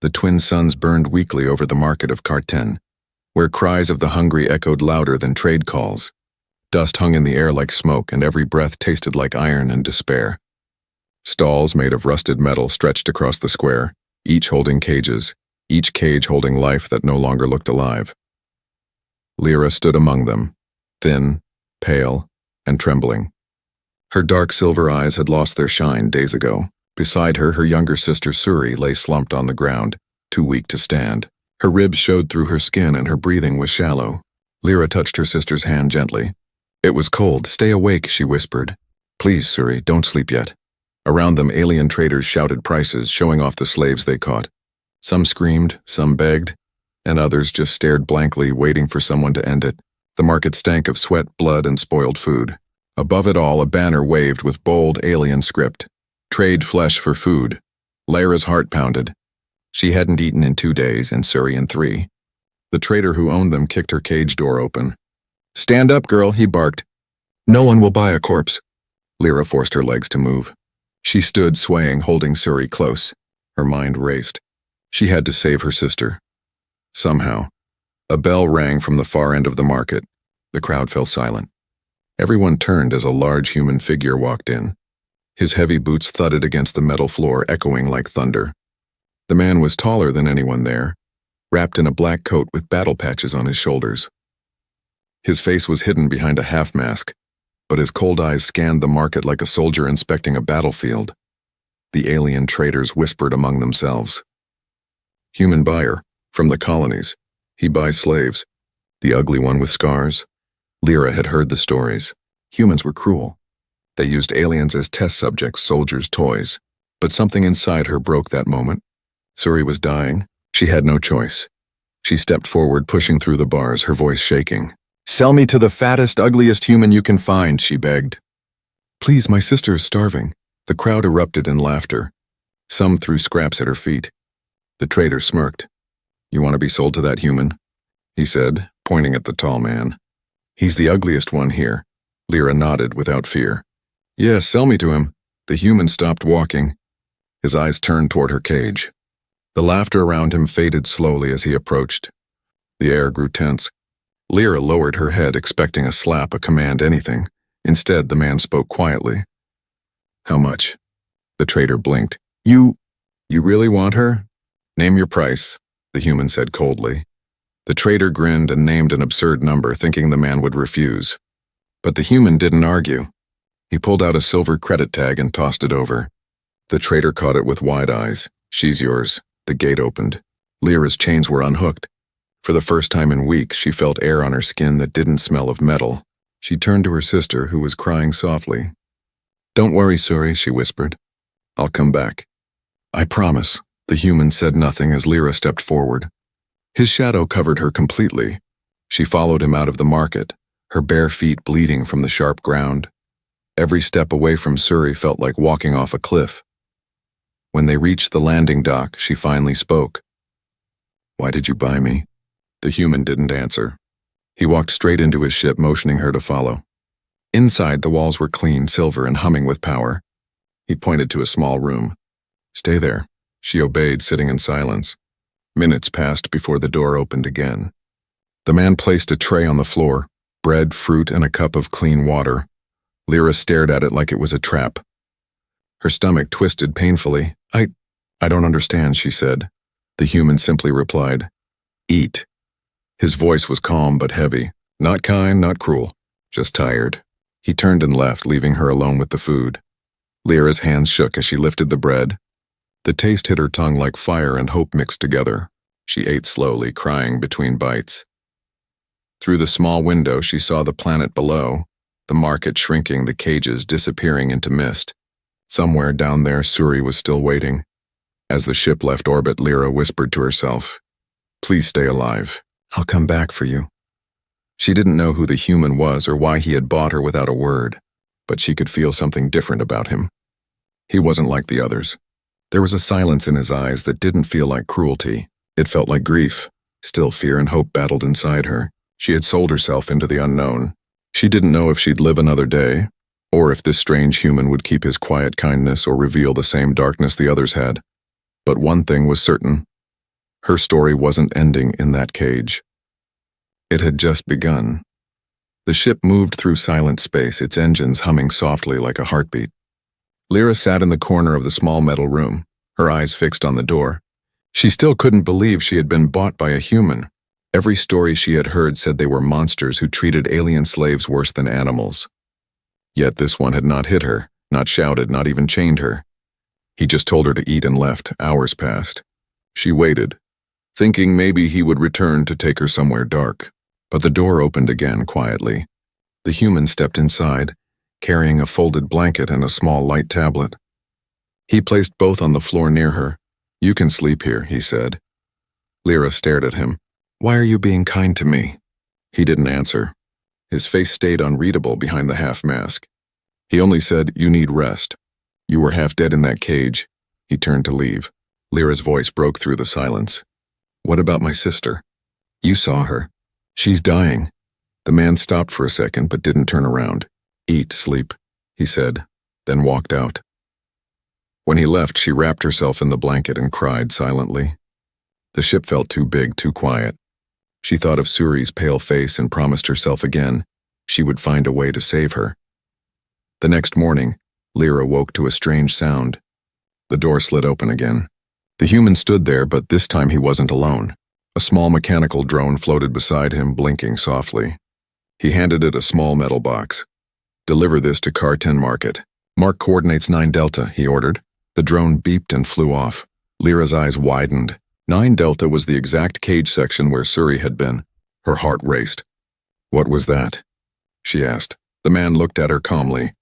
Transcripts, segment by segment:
The twin suns burned weakly over the market of Carten, where cries of the hungry echoed louder than trade calls. Dust hung in the air like smoke, and every breath tasted like iron and despair. Stalls made of rusted metal stretched across the square, each holding cages, each cage holding life that no longer looked alive. Lira stood among them, thin, pale, and trembling. Her dark silver eyes had lost their shine days ago. Beside her, her younger sister Suri lay slumped on the ground, too weak to stand. Her ribs showed through her skin and her breathing was shallow. Lira touched her sister's hand gently. "It was cold. Stay awake," she whispered. "Please, Suri, don't sleep yet." Around them, alien traders shouted prices, showing off the slaves they caught. Some screamed, some begged, and others just stared blankly, waiting for someone to end it. The market stank of sweat, blood, and spoiled food. Above it all, a banner waved with bold alien script. "Trade flesh for food." Lyra's heart pounded. She hadn't eaten in 2 days, and Suri in 3. The trader who owned them kicked her cage door open. "Stand up, girl," he barked. "No one will buy a corpse." Lira forced her legs to move. She stood swaying, holding Suri close. Her mind raced. She had to save her sister. Somehow. A bell rang from the far end of the market. The crowd fell silent. Everyone turned as a large human figure walked in. His heavy boots thudded against the metal floor, echoing like thunder. The man was taller than anyone there, wrapped in a black coat with battle patches on his shoulders. His face was hidden behind a half-mask, but his cold eyes scanned the market like a soldier inspecting a battlefield. The alien traders whispered among themselves. "Human buyer, from the colonies. He buys slaves." The ugly one with scars? Lira had heard the stories. Humans were cruel. They used aliens as test subjects, soldiers' toys. But something inside her broke that moment. Suri was dying. She had no choice. She stepped forward, pushing through the bars, her voice shaking. "Sell me to the fattest, ugliest human you can find," she begged. "Please, my sister is starving." The crowd erupted in laughter. Some threw scraps at her feet. The trader smirked. "You want to be sold to that human?" he said, pointing at the tall man. "He's the ugliest one here." Lira nodded without fear. "Yes, sell me to him." The human stopped walking. His eyes turned toward her cage. The laughter around him faded slowly as he approached. The air grew tense. Lira lowered her head, expecting a slap, a command, anything. Instead, the man spoke quietly. "How much?" The trader blinked. You really want her?" "Name your price," the human said coldly. The trader grinned and named an absurd number, thinking the man would refuse. But the human didn't argue. He pulled out a silver credit tag and tossed it over. The trader caught it with wide eyes. "She's yours." The gate opened. Lyra's chains were unhooked. For the first time in weeks, she felt air on her skin that didn't smell of metal. She turned to her sister, who was crying softly. "Don't worry, Suri," she whispered. "I'll come back." "I promise." The human said nothing as Lira stepped forward. His shadow covered her completely. She followed him out of the market, her bare feet bleeding from the sharp ground. Every step away from Suri felt like walking off a cliff. When they reached the landing dock, she finally spoke. "Why did you buy me?" The human didn't answer. He walked straight into his ship, motioning her to follow. Inside, the walls were clean, silver, and humming with power. He pointed to a small room. "Stay there." She obeyed, sitting in silence. Minutes passed before the door opened again. The man placed a tray on the floor, bread, fruit, and a cup of clean water. Lira stared at it like it was a trap. Her stomach twisted painfully. I don't understand," she said. The human simply replied, "Eat." His voice was calm but heavy. Not kind, not cruel, just tired. He turned and left, leaving her alone with the food. Lyra's hands shook as she lifted the bread. The taste hit her tongue like fire and hope mixed together. She ate slowly, crying between bites. Through the small window, she saw the planet below, the market shrinking, the cages disappearing into mist. Somewhere down there, Suri was still waiting. As the ship left orbit, Lira whispered to herself, "Please stay alive. I'll come back for you." She didn't know who the human was or why he had bought her without a word, but she could feel something different about him. He wasn't like the others. There was a silence in his eyes that didn't feel like cruelty. It felt like grief. Still, fear and hope battled inside her. She had sold herself into the unknown. She didn't know if she'd live another day, or if this strange human would keep his quiet kindness or reveal the same darkness the others had. But one thing was certain, Her story wasn't ending in that cage. It had just begun. The ship moved through silent space, its engines humming softly like a heartbeat. Lira sat in the corner of the small metal room, her eyes fixed on the door. She still couldn't believe she had been bought by a human. Every story she had heard said they were monsters who treated alien slaves worse than animals. Yet this one had not hit her, not shouted, not even chained her. He just told her to eat and left. Hours passed. She waited, thinking maybe he would return to take her somewhere dark. But the door opened again quietly. The human stepped inside, carrying a folded blanket and a small light tablet. He placed both on the floor near her. "You can sleep here," he said. Lira stared at him. "Why are you being kind to me?" He didn't answer. His face stayed unreadable behind the half mask. He only said, "You need rest. You were half dead in that cage." He turned to leave. Lyra's voice broke through the silence. "What about my sister? You saw her. She's dying." The man stopped for a second but didn't turn around. "Eat, sleep," he said, then walked out. When he left, she wrapped herself in the blanket and cried silently. The ship felt too big, too quiet. She thought of Suri's pale face and promised herself again she would find a way to save her. The next morning, Lira woke to a strange sound. The door slid open again. The human stood there, but this time he wasn't alone. A small mechanical drone floated beside him, blinking softly. He handed it a small metal box. "Deliver this to Car 10 Market. Mark coordinates 9 Delta, he ordered. The drone beeped and flew off. Lyra's eyes widened. 9 Delta was the exact cage section where Suri had been. Her heart raced. "What was that?" she asked. The man looked at her calmly.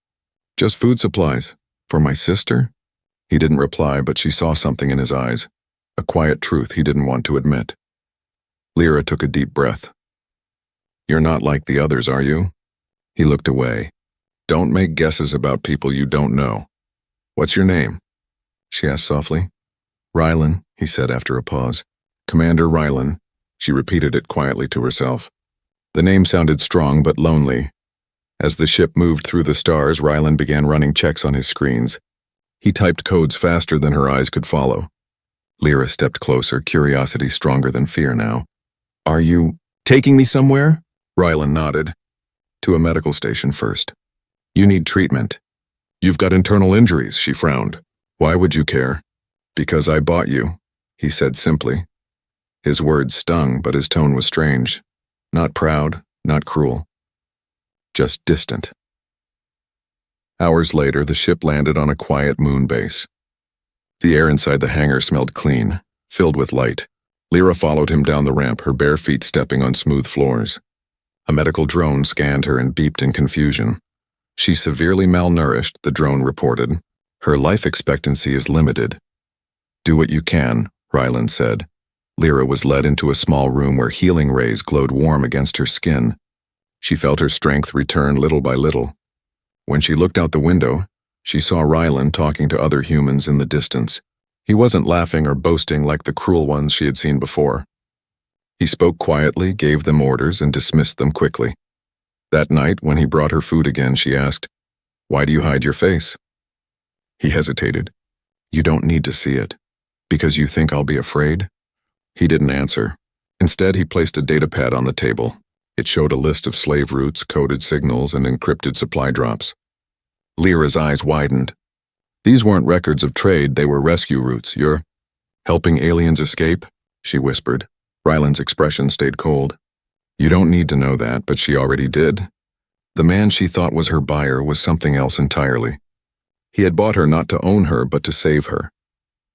"Just food supplies. For my sister?" He didn't reply, but she saw something in his eyes. A quiet truth he didn't want to admit. Lira took a deep breath. "You're not like the others, are you?" He looked away. "Don't make guesses about people you don't know. What's your name?" she asked softly. "Rylan," he said after a pause. "Commander Rylan." She repeated it quietly to herself. The name sounded strong but lonely. As the ship moved through the stars, Rylan began running checks on his screens. He typed codes faster than her eyes could follow. Lira stepped closer, curiosity stronger than fear now. "Are you taking me somewhere?" Rylan nodded. "To a medical station first. You need treatment." "You've got internal injuries," she frowned. "Why would you care?" "Because I bought you," he said simply. His words stung, but his tone was strange. Not proud, not cruel. Just distant. Hours later, the ship landed on a quiet moon base. The air inside the hangar smelled clean, filled with light. Lira followed him down the ramp, her bare feet stepping on smooth floors. A medical drone scanned her and beeped in confusion. "She's severely malnourished," the drone reported. "Her life expectancy is limited." "Do what you can," Rylan said. Lira was led into a small room where healing rays glowed warm against her skin. She felt her strength return little by little. When she looked out the window, she saw Rylan talking to other humans in the distance. He wasn't laughing or boasting like the cruel ones she had seen before. He spoke quietly, gave them orders, and dismissed them quickly. That night, when he brought her food again, she asked, "Why do you hide your face?" He hesitated. "You don't need to see it. Because you think I'll be afraid?" He didn't answer. Instead, he placed a datapad on the table. It showed a list of slave routes, coded signals, and encrypted supply drops. Lyra's eyes widened. "These weren't records of trade, they were rescue routes. You're helping aliens escape?" she whispered. Rylan's expression stayed cold. "You don't need to know that, but she already did." The man she thought was her buyer was something else entirely. He had bought her not to own her, but to save her.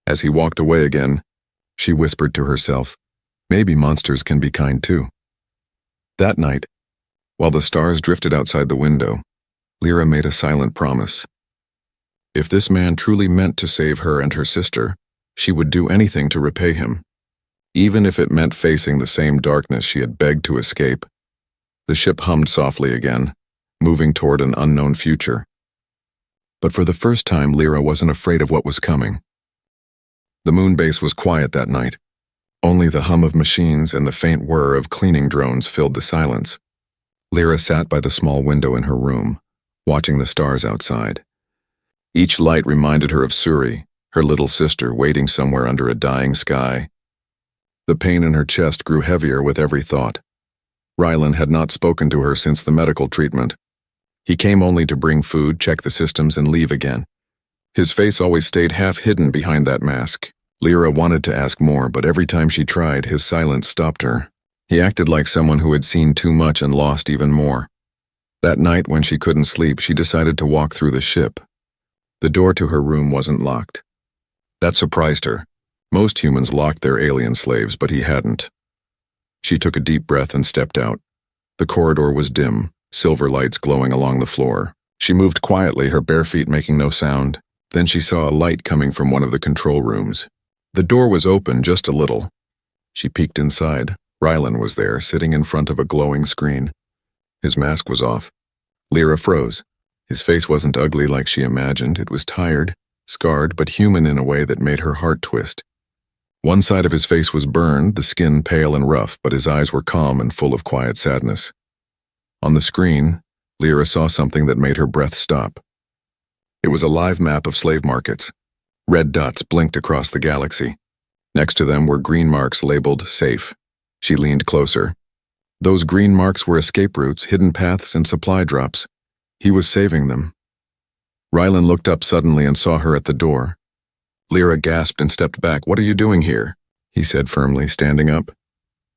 As he walked away again, she whispered to herself, "Maybe monsters can be kind too." That night, while the stars drifted outside the window, Lira made a silent promise. If this man truly meant to save her and her sister, she would do anything to repay him, even if it meant facing the same darkness she had begged to escape. The ship hummed softly again, moving toward an unknown future. But for the first time, Lira wasn't afraid of what was coming. The moon base was quiet that night. Only the hum of machines and the faint whir of cleaning drones filled the silence. Lira sat by the small window in her room, watching the stars outside. Each light reminded her of Suri, her little sister, waiting somewhere under a dying sky. The pain in her chest grew heavier with every thought. Rylan had not spoken to her since the medical treatment. He came only to bring food, check the systems, and leave again. His face always stayed half hidden behind that mask. Lira wanted to ask more, but every time she tried, his silence stopped her. He acted like someone who had seen too much and lost even more. That night, when she couldn't sleep, she decided to walk through the ship. The door to her room wasn't locked. That surprised her. Most humans locked their alien slaves, but he hadn't. She took a deep breath and stepped out. The corridor was dim, silver lights glowing along the floor. She moved quietly, her bare feet making no sound. Then she saw a light coming from one of the control rooms. The door was open just a little. She peeked inside. Rylan was there, sitting in front of a glowing screen. His mask was off. Lira froze. His face wasn't ugly like she imagined. It was tired, scarred, but human in a way that made her heart twist. One side of his face was burned, the skin pale and rough, but his eyes were calm and full of quiet sadness. On the screen, Lira saw something that made her breath stop. It was a live map of slave markets. Red dots blinked across the galaxy. Next to them were green marks labeled safe. She leaned closer. Those green marks were escape routes, hidden paths, and supply drops. He was saving them. Rylan looked up suddenly and saw her at the door. Lira gasped and stepped back. "What are you doing here?" he said firmly, standing up.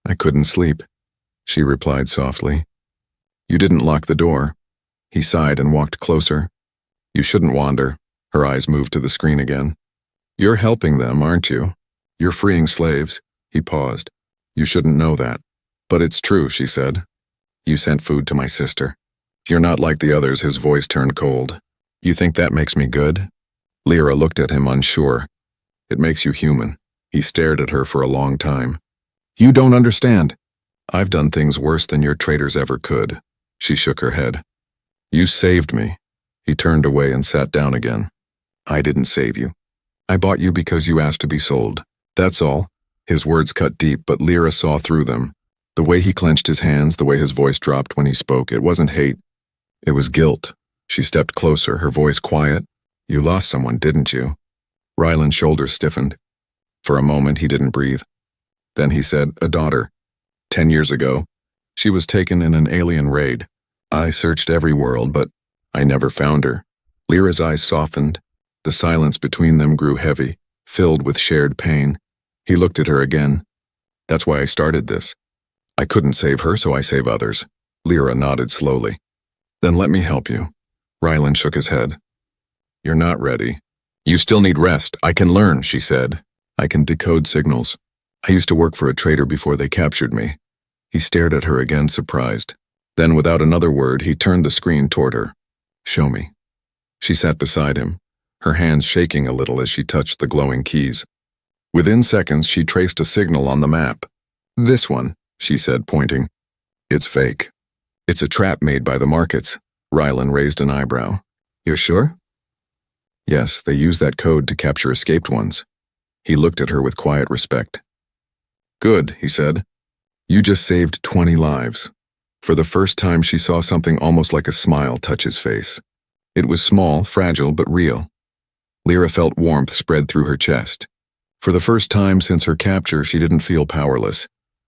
"I couldn't sleep," she replied softly. "You didn't lock the door." He sighed and walked closer. "You shouldn't wander." Her eyes moved to the screen again. "You're helping them, aren't you? You're freeing slaves." He paused. "You shouldn't know that." "But it's true," she said. "You sent food to my sister. You're not like the others." His voice turned cold. "You think that makes me good?" Lira looked at him, unsure. "It makes you human." He stared at her for a long time. "You don't understand. I've done things worse than your traitors ever could." She shook her head. "You saved me." He turned away and sat down again. "I didn't save you. I bought you because you asked to be sold. That's all." His words cut deep, but Lira saw through them. The way he clenched his hands, the way his voice dropped when he spoke, it wasn't hate. It was guilt. She stepped closer, her voice quiet. "You lost someone, didn't you?" Rylan's shoulders stiffened. For a moment, he didn't breathe. Then he said, "A daughter. 10 years ago. She was taken in an alien raid. I searched every world, but I never found her." Lira's eyes softened. The silence between them grew heavy, filled with shared pain. He looked at her again. "That's why I started this. I couldn't save her, so I save others." Lira nodded slowly. "Then let me help you." Rylan shook his head. "You're not ready. You still need rest." "I can learn," she said. "I can decode signals. I used to work for a trader before they captured me." He stared at her again, surprised. Then, without another word, he turned the screen toward her. "Show me." She sat beside him, her hands shaking a little as she touched the glowing keys. Within seconds, she traced a signal on the map. "This one," she said, pointing. "It's fake. It's a trap made by the markets." Rylan raised an eyebrow. "You're sure?" "Yes, they use that code to capture escaped ones." He looked at her with quiet respect. "Good," he said. "You just saved 20 lives." For the first time, she saw something almost like a smile touch his face. It was small, fragile, but real. Lira felt warmth spread through her chest. For the first time since her capture, she didn't feel powerless.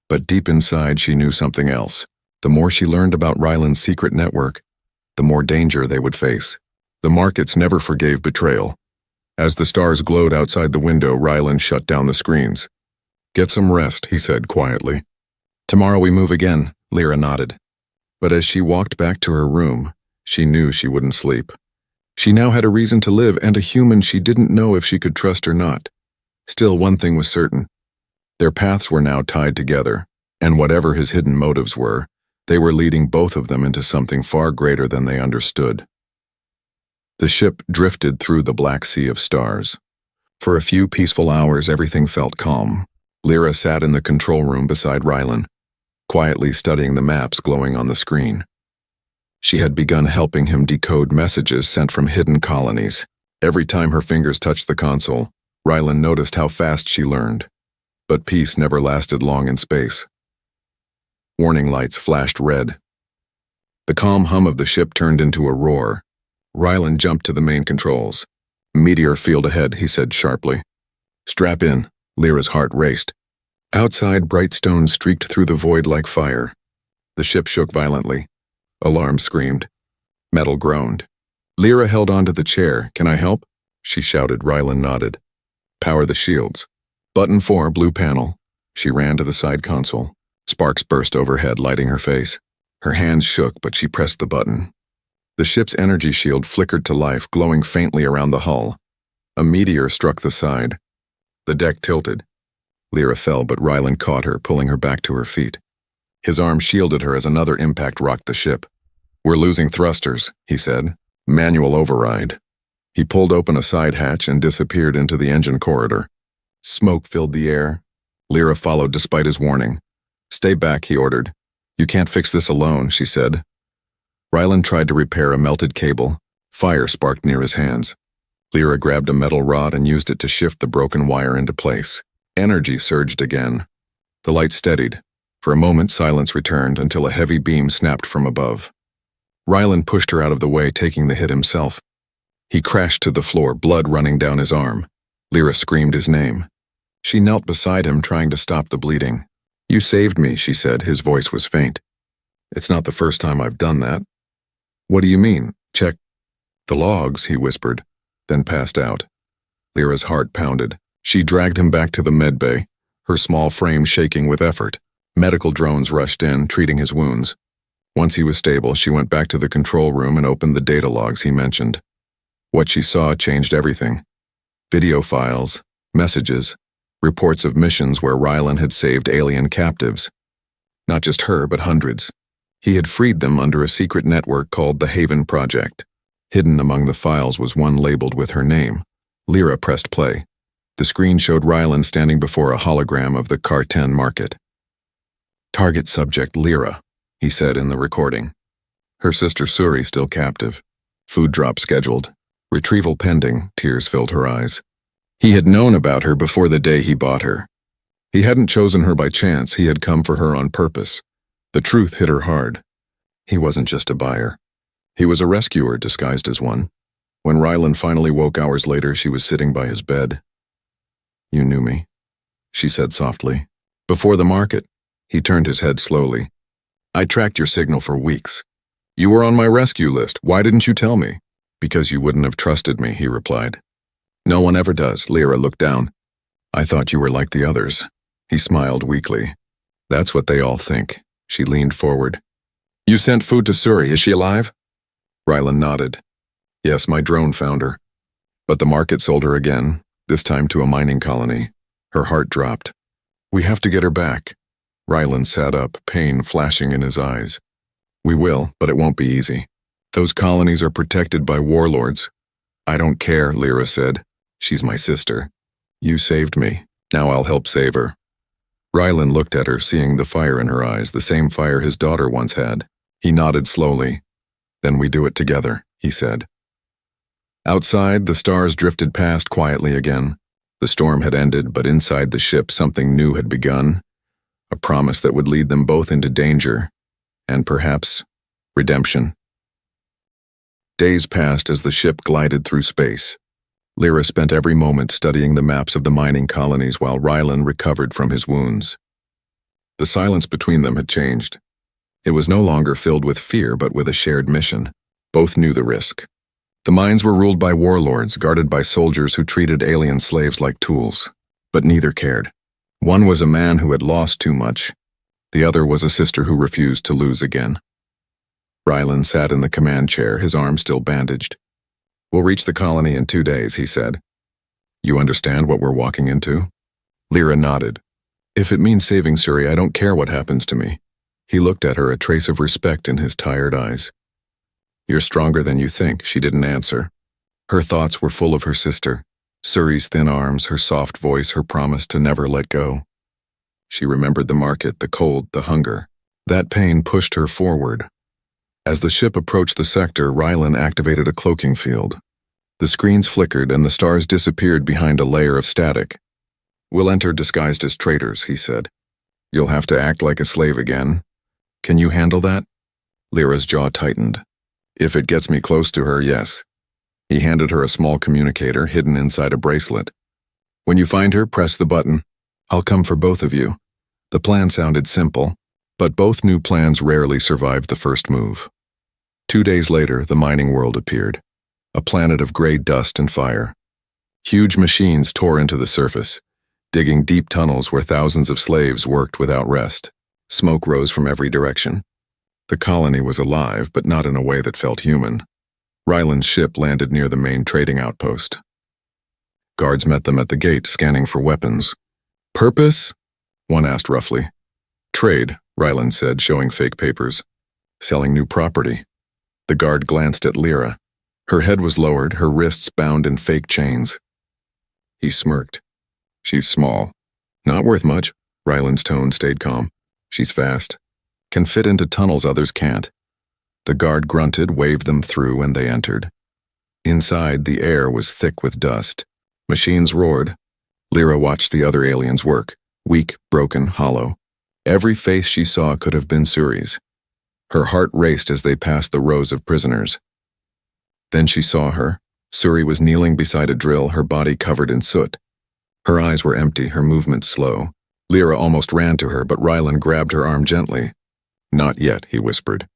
But deep inside, she knew something else. The more she learned about Rylan's secret network, the more danger they would face. The markets never forgave betrayal. As the stars glowed outside the window, Rylan shut down the screens. "Get some rest," he said quietly. "Tomorrow we move again," Lira nodded. But as she walked back to her room, she knew she wouldn't sleep. She now had a reason to live and a human she didn't know if she could trust or not. Still, one thing was certain. Their paths were now tied together, and whatever his hidden motives were, they were leading both of them into something far greater than they understood. The ship drifted through the black sea of stars. For a few peaceful hours, everything felt calm. Lira sat in the control room beside Rylan, quietly studying the maps glowing on the screen. She had begun helping him decode messages sent from hidden colonies. Every time her fingers touched the console, Rylan noticed how fast she learned. But peace never lasted long in space. Warning lights flashed red. The calm hum of the ship turned into a roar. Rylan jumped to the main controls. "Meteor field ahead," he said sharply. "Strap in." Lira's heart raced. Outside, bright stones streaked through the void like fire. The ship shook violently. Alarm screamed. Metal groaned. Lira held onto the chair. "Can I help?" she shouted. Rylan nodded. "Power the shields." Button 4, blue panel. She ran to the side console. Sparks burst overhead, lighting her face. Her hands shook, but she pressed the button. The ship's energy shield flickered to life, glowing faintly around the hull. A meteor struck the side. The deck tilted. Lira fell, but Rylan caught her, pulling her back to her feet. His arm shielded her as another impact rocked the ship. "We're losing thrusters," he said. "Manual override." He pulled open a side hatch and disappeared into the engine corridor. Smoke filled the air. Lira followed despite his warning. "Stay back," he ordered. "You can't fix this alone," she said. Rylan tried to repair a melted cable. Fire sparked near his hands. Lira grabbed a metal rod and used it to shift the broken wire into place. Energy surged again. The light steadied. For a moment, silence returned until a heavy beam snapped from above. Rylan pushed her out of the way, taking the hit himself. He crashed to the floor, blood running down his arm. Lira screamed his name. She knelt beside him, trying to stop the bleeding. "You saved me," she said. His voice was faint. "It's not the first time I've done that." "What do you mean? Check the logs," he whispered, then passed out. Lyra's heart pounded. She dragged him back to the med bay, her small frame shaking with effort. Medical drones rushed in, treating his wounds. Once he was stable, she went back to the control room and opened the data logs he mentioned. What she saw changed everything. Video files, messages, reports of missions where Rylan had saved alien captives. Not just her, but hundreds. He had freed them under a secret network called the Haven Project. Hidden among the files was one labeled with her name. Lira pressed play. The screen showed Rylan standing before a hologram of the Car-10 market. "Target subject Lira," he said in the recording. Her sister Suri still captive. Food drop scheduled. Retrieval pending. Tears filled her eyes. He had known about her before the day he bought her. He hadn't chosen her by chance. He had come for her on purpose. The truth hit her hard. He wasn't just a buyer. He was a rescuer disguised as one. When Rylan finally woke hours later, she was sitting by his bed. "You knew me," she said softly. "Before the market." He turned his head slowly. "I tracked your signal for weeks. You were on my rescue list. Why didn't you tell me?" "Because you wouldn't have trusted me," he replied. "No one ever does." Lira looked down. "I thought you were like the others." He smiled weakly. "That's what they all think." She leaned forward. "You sent food to Suri. Is she alive?" Rylan nodded. "Yes, my drone found her. But the market sold her again, this time to a mining colony." Her heart dropped. "We have to get her back." Rylan sat up, pain flashing in his eyes. "We will, but it won't be easy. Those colonies are protected by warlords." "I don't care," Lira said. "She's my sister. You saved me. Now I'll help save her." Rylan looked at her, seeing the fire in her eyes, the same fire his daughter once had. He nodded slowly. "Then we do it together," he said. Outside, the stars drifted past quietly again. The storm had ended, but inside the ship something new had begun. A promise that would lead them both into danger, and perhaps redemption. Days passed as the ship glided through space. Lira spent every moment studying the maps of the mining colonies while Rylan recovered from his wounds. The silence between them had changed. It was no longer filled with fear, but with a shared mission. Both knew the risk. The mines were ruled by warlords, guarded by soldiers who treated alien slaves like tools. But neither cared. One was a man who had lost too much. The other was a sister who refused to lose again. Rylan sat in the command chair, his arm still bandaged. "We'll reach the colony in 2 days," he said. "You understand what we're walking into?" Lira nodded. "If it means saving Suri, I don't care what happens to me." He looked at her, a trace of respect in his tired eyes. "You're stronger than you think," she didn't answer. Her thoughts were full of her sister, Suri's thin arms, her soft voice, her promise to never let go. She remembered the market, the cold, the hunger. That pain pushed her forward. As the ship approached the sector, Rylan activated a cloaking field. The screens flickered and the stars disappeared behind a layer of static. "We'll enter disguised as traitors," he said. "You'll have to act like a slave again. Can you handle that?" Lyra's jaw tightened. "If it gets me close to her, yes." He handed her a small communicator hidden inside a bracelet. "When you find her, press the button. I'll come for both of you." The plan sounded simple, but both new plans rarely survived the first move. 2 days later, the mining world appeared, a planet of gray dust and fire. Huge machines tore into the surface, digging deep tunnels where thousands of slaves worked without rest. Smoke rose from every direction. The colony was alive, but not in a way that felt human. Ryland's ship landed near the main trading outpost. Guards met them at the gate, scanning for weapons. "Purpose?" one asked roughly. "Trade," Ryland said, showing fake papers. "Selling new property." The guard glanced at Lira. Her head was lowered, her wrists bound in fake chains. He smirked. "She's small. Not worth much." Ryland's tone stayed calm. "She's fast. Can fit into tunnels others can't." The guard grunted, waved them through, and they entered. Inside, the air was thick with dust. Machines roared. Lira watched the other aliens work, weak, broken, hollow. Every face she saw could have been Suri's. Her heart raced as they passed the rows of prisoners. Then she saw her. Suri was kneeling beside a drill, her body covered in soot. Her eyes were empty, her movements slow. Lira almost ran to her, but Ryland grabbed her arm gently. "Not yet," he whispered.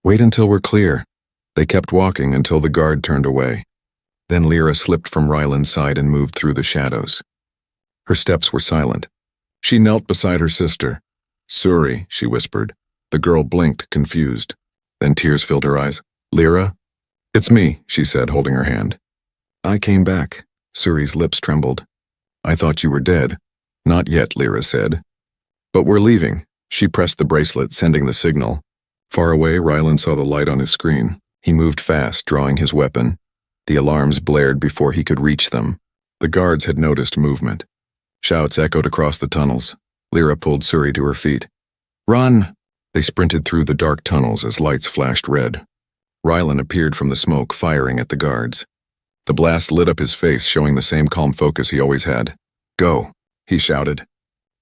"Wait until we're clear." They kept walking until the guard turned away. Then Lira slipped from Ryland's side and moved through the shadows. Her steps were silent. She knelt beside her sister. "Suri," she whispered. The girl blinked, confused. Then tears filled her eyes. "Lira?" "It's me," she said, holding her hand. "I came back." Suri's lips trembled. "I thought you were dead." "Not yet," Lira said. "But we're leaving." She pressed the bracelet, sending the signal. Far away, Ryland saw the light on his screen. He moved fast, drawing his weapon. The alarms blared before he could reach them. The guards had noticed movement. Shouts echoed across the tunnels. Lira pulled Suri to her feet. "Run!" They sprinted through the dark tunnels as lights flashed red. Ryland appeared from the smoke, firing at the guards. The blast lit up his face, showing the same calm focus he always had. "Go!" he shouted.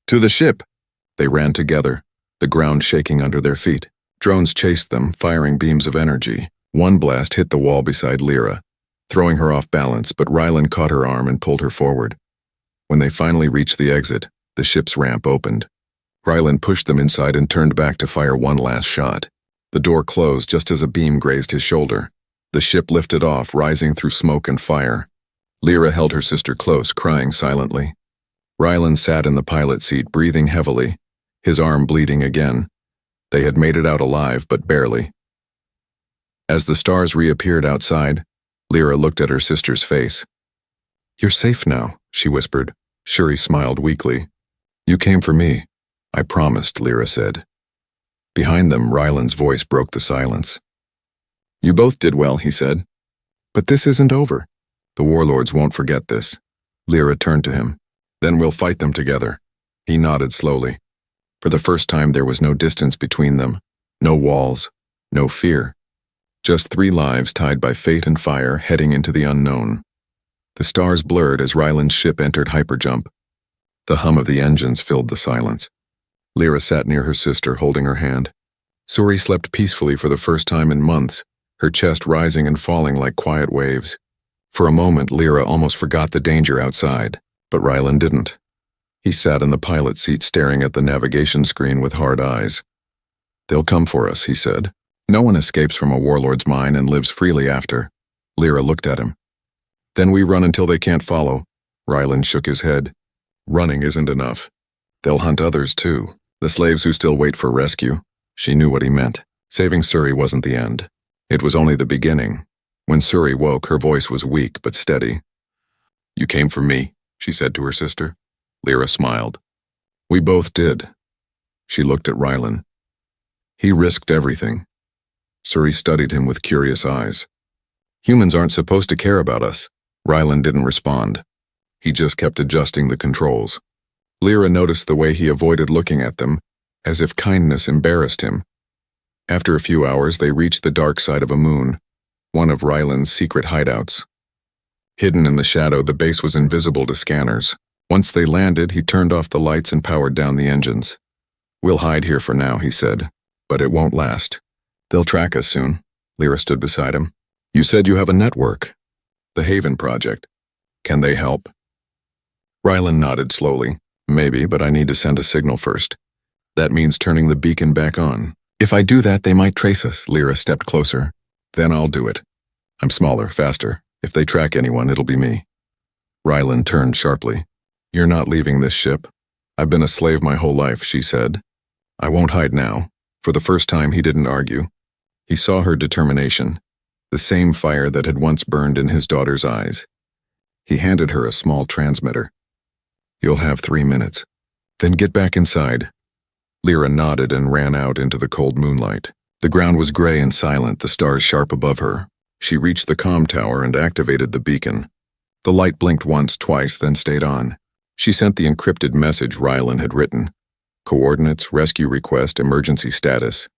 "To the ship!" They ran together, the ground shaking under their feet. Drones chased them, firing beams of energy. One blast hit the wall beside Lira, throwing her off balance, but Ryland caught her arm and pulled her forward. When they finally reached the exit, the ship's ramp opened. Ryland pushed them inside and turned back to fire one last shot. The door closed just as a beam grazed his shoulder. The ship lifted off, rising through smoke and fire. Lira held her sister close, crying silently. Ryland sat in the pilot seat, breathing heavily, his arm bleeding again. They had made it out alive, but barely. As the stars reappeared outside, Lira looked at her sister's face. "You're safe now," she whispered. Suri smiled weakly. "You came for me." "I promised," Lira said. Behind them, Ryland's voice broke the silence. "You both did well," he said. "But this isn't over. The warlords won't forget this." Lira turned to him. "Then we'll fight them together." He nodded slowly. For the first time, there was no distance between them, no walls, no fear. Just 3 lives tied by fate and fire heading into the unknown. The stars blurred as Ryland's ship entered hyperjump. The hum of the engines filled the silence. Lira sat near her sister, holding her hand. Suri slept peacefully for the first time in months, her chest rising and falling like quiet waves. For a moment, Lira almost forgot the danger outside, but Ryland didn't. He sat in the pilot seat staring at the navigation screen with hard eyes. "They'll come for us," he said. "No one escapes from a warlord's mine and lives freely after." Lira looked at him. "Then we run until they can't follow." Ryland shook his head. "Running isn't enough. They'll hunt others too, the slaves who still wait for rescue." She knew what he meant. Saving Suri wasn't the end. It was only the beginning. When Suri woke, her voice was weak but steady. "You came for me," she said to her sister. Lira smiled. "We both did." She looked at Ryland. "He risked everything." Suri studied him with curious eyes. "Humans aren't supposed to care about us." Ryland didn't respond. He just kept adjusting the controls. Lira noticed the way he avoided looking at them, as if kindness embarrassed him. After a few hours, they reached the dark side of a moon, one of Ryland's secret hideouts. Hidden in the shadow, the base was invisible to scanners. Once they landed, he turned off the lights and powered down the engines. "We'll hide here for now," he said, "but it won't last. They'll track us soon." Lira stood beside him. "You said you have a network. The Haven Project. Can they help?" Ryland nodded slowly. "Maybe, but I need to send a signal first." That means turning the beacon back on. If I do that, they might trace us. Lira stepped closer. Then I'll do it. I'm smaller, faster. If they track anyone, it'll be me. Rylan turned sharply. You're not leaving this ship. I've been a slave my whole life, she said. I won't hide now. For the first time, he didn't argue. He saw her determination, the same fire that had once burned in his daughter's eyes. He handed her a small transmitter. You'll have 3 minutes. Then get back inside. Lira nodded and ran out into the cold moonlight. The ground was gray and silent, the stars sharp above her. She reached the comm tower and activated the beacon. The light blinked once, twice, then stayed on. She sent the encrypted message Rylan had written. Coordinates, rescue request, emergency status.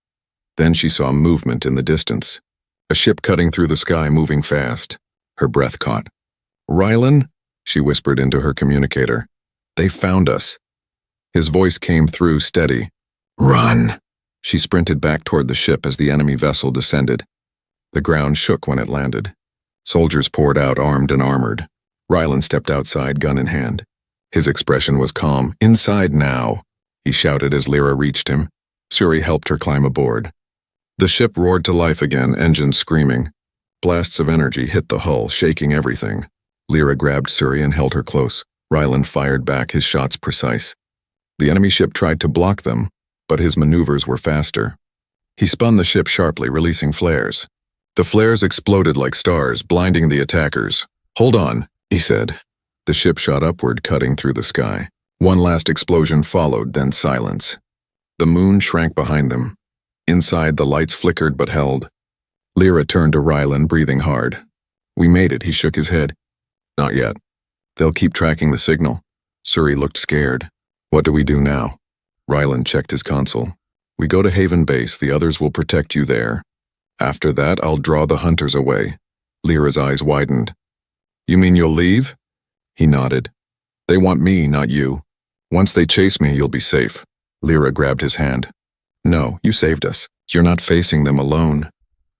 Then she saw movement in the distance. A ship cutting through the sky, moving fast. Her breath caught. Rylan? She whispered into her communicator. They found us. His voice came through, steady. Run! She sprinted back toward the ship as the enemy vessel descended. The ground shook when it landed. Soldiers poured out, armed and armored. Rylan stepped outside, gun in hand. His expression was calm. Inside now, he shouted as Lira reached him. Suri helped her climb aboard. The ship roared to life again, engines screaming. Blasts of energy hit the hull, shaking everything. Lira grabbed Suri and held her close. Rylan fired back, his shots precise. The enemy ship tried to block them, but his maneuvers were faster. He spun the ship sharply, releasing flares. The flares exploded like stars, blinding the attackers. Hold on, he said. The ship shot upward, cutting through the sky. One last explosion followed, then silence. The moon shrank behind them. Inside, the lights flickered but held. Lira turned to Rylan, breathing hard. We made it, he shook his head. Not yet. They'll keep tracking the signal. Suri looked scared. What do we do now? Rylan checked his console. We go to Haven Base, the others will protect you there. After that, I'll draw the hunters away. Lira's eyes widened. You mean you'll leave? He nodded. They want me, not you. Once they chase me, you'll be safe. Lira grabbed his hand. No, you saved us. You're not facing them alone.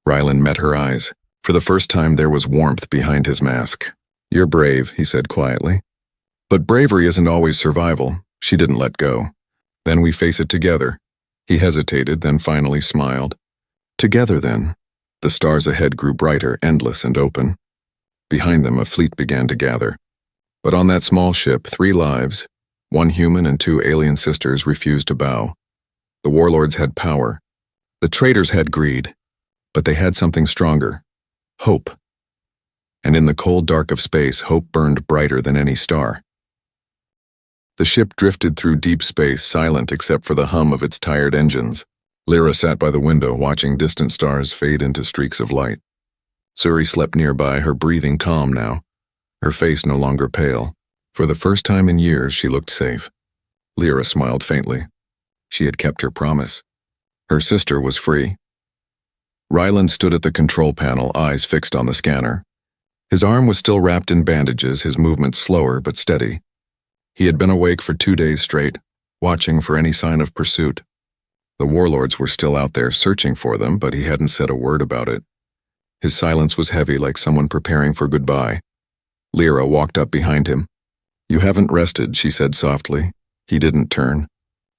Rylan met her eyes. For the first time, there was warmth behind his mask. You're brave, he said quietly. But bravery isn't always survival. She didn't let go. Then we face it together. He hesitated, then finally smiled. Together, then. The stars ahead grew brighter, endless and open. Behind them, a fleet began to gather. But on that small ship, 3 lives, 1 human and 2 alien sisters, refused to bow. The warlords had power. The traitors had greed. But they had something stronger. Hope. And in the cold dark of space, hope burned brighter than any star. The ship drifted through deep space, silent except for the hum of its tired engines. Lira sat by the window, watching distant stars fade into streaks of light. Suri slept nearby, her breathing calm now, her face no longer pale. For the first time in years, she looked safe. Lira smiled faintly. She had kept her promise. Her sister was free. Rylan stood at the control panel, eyes fixed on the scanner. His arm was still wrapped in bandages, his movements slower but steady. He had been awake for 2 days straight, watching for any sign of pursuit. The warlords were still out there searching for them, but he hadn't said a word about it. His silence was heavy, like someone preparing for goodbye. Lira walked up behind him. You haven't rested, she said softly. He didn't turn.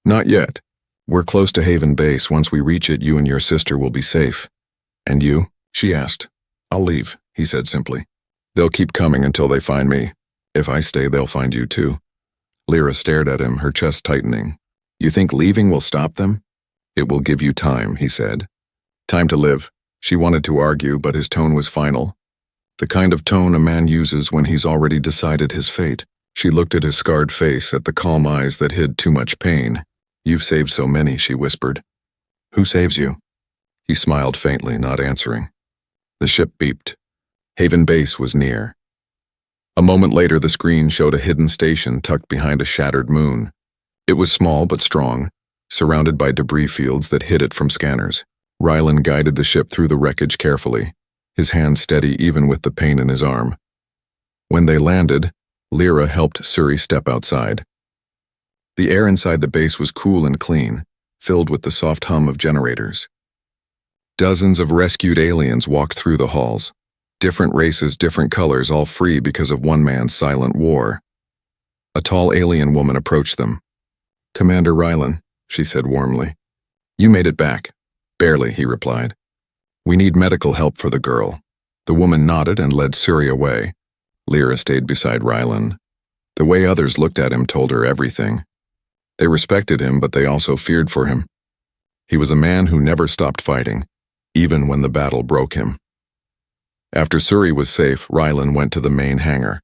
Not yet. We're close to Haven Base. Once we reach it, you and your sister will be safe. And you? She asked. I'll leave, he said simply. They'll keep coming until they find me. If I stay, they'll find you too. Lira stared at him, her chest tightening. You think leaving will stop them? It will give you time, he said. Time to live. She wanted to argue, but his tone was final. The kind of tone a man uses when he's already decided his fate. She looked at his scarred face, at the calm eyes that hid too much pain. You've saved so many, she whispered. Who saves you? He smiled faintly, not answering. The ship beeped. Haven Base was near. A moment later, the screen showed a hidden station tucked behind a shattered moon. It was small but strong, surrounded by debris fields that hid it from scanners. Rylan guided the ship through the wreckage carefully, his hand steady even with the pain in his arm. When they landed, Lira helped Suri step outside. The air inside the base was cool and clean, filled with the soft hum of generators. Dozens of rescued aliens walked through the halls. Different races, different colors, all free because of one man's silent war. A tall alien woman approached them. Commander Rylan, she said warmly. You made it back. Barely, he replied. We need medical help for the girl. The woman nodded and led Suri away. Lira stayed beside Rylan. The way others looked at him told her everything. They respected him, but they also feared for him. He was a man who never stopped fighting, even when the battle broke him. After Suri was safe, Rylan went to the main hangar.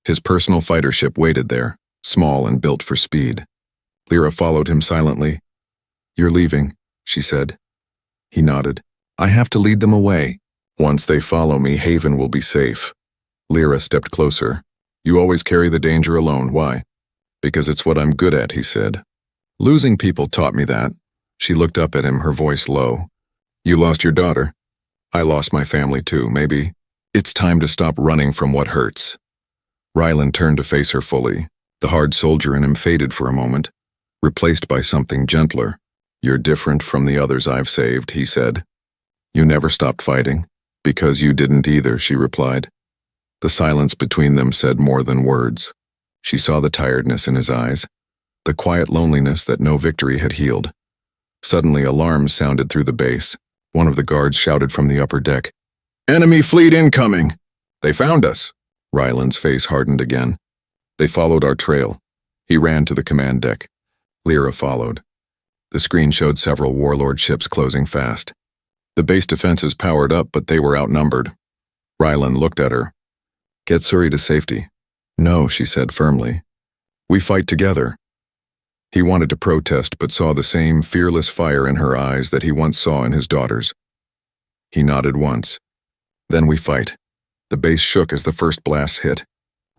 His personal fighter ship waited there, small and built for speed. Lira followed him silently. You're leaving, she said. He nodded. I have to lead them away. Once they follow me, Haven will be safe. Lira stepped closer. You always carry the danger alone. Why? Because it's what I'm good at, he said. Losing people taught me that. She looked up at him, her voice low. You lost your daughter. I lost my family too. Maybe it's time to stop running from what hurts. Rylan turned to face her fully. The hard soldier in him faded for a moment, replaced by something gentler. You're different from the others I've saved, he said. You never stopped fighting. Because you didn't either, she replied. The silence between them said more than words. She saw the tiredness in his eyes, the quiet loneliness that no victory had healed. Suddenly, alarms sounded through the base. One of the guards shouted from the upper deck. Enemy fleet incoming! They found us! Rylan's face hardened again. They followed our trail. He ran to the command deck. Lira followed. The screen showed several warlord ships closing fast. The base defenses powered up, but they were outnumbered. Rylan looked at her. Get Suri to safety. No, she said firmly. We fight together. He wanted to protest, but saw the same fearless fire in her eyes that he once saw in his daughter's. He nodded once. Then we fight. The base shook as the first blasts hit.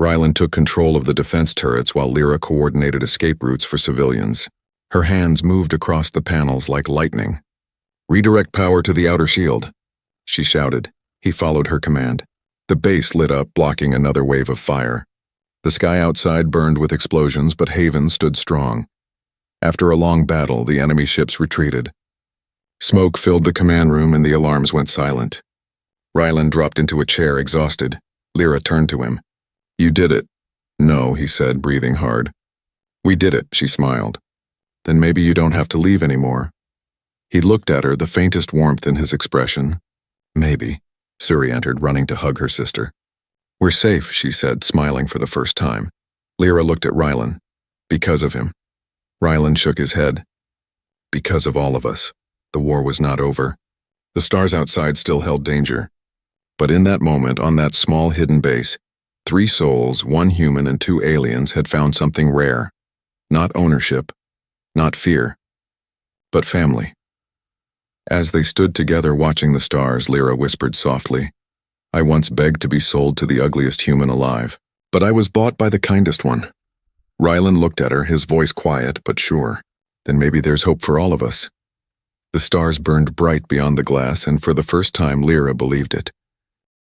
Rylan took control of the defense turrets while Lira coordinated escape routes for civilians. Her hands moved across the panels like lightning. Redirect power to the outer shield, she shouted. He followed her command. The base lit up, blocking another wave of fire. The sky outside burned with explosions, but Haven stood strong. After a long battle, the enemy ships retreated. Smoke filled the command room and the alarms went silent. Rylan dropped into a chair, exhausted. Lira turned to him. You did it. No, he said, breathing hard. We did it, she smiled. Then maybe you don't have to leave anymore. He looked at her, the faintest warmth in his expression. Maybe. Suri entered, running to hug her sister. We're safe, she said, smiling for the first time. Lira looked at Rylan. Because of him. Rylan shook his head. Because of all of us. The war was not over. The stars outside still held danger. But in that moment, on that small hidden base, 3 souls, 1 human and 2 aliens, had found something rare. Not ownership, not fear, but family. As they stood together watching the stars, Lira whispered softly, I once begged to be sold to the ugliest human alive, but I was bought by the kindest one. Rylan looked at her, his voice quiet but sure. Then maybe there's hope for all of us. The stars burned bright beyond the glass, and for the first time Lira believed it.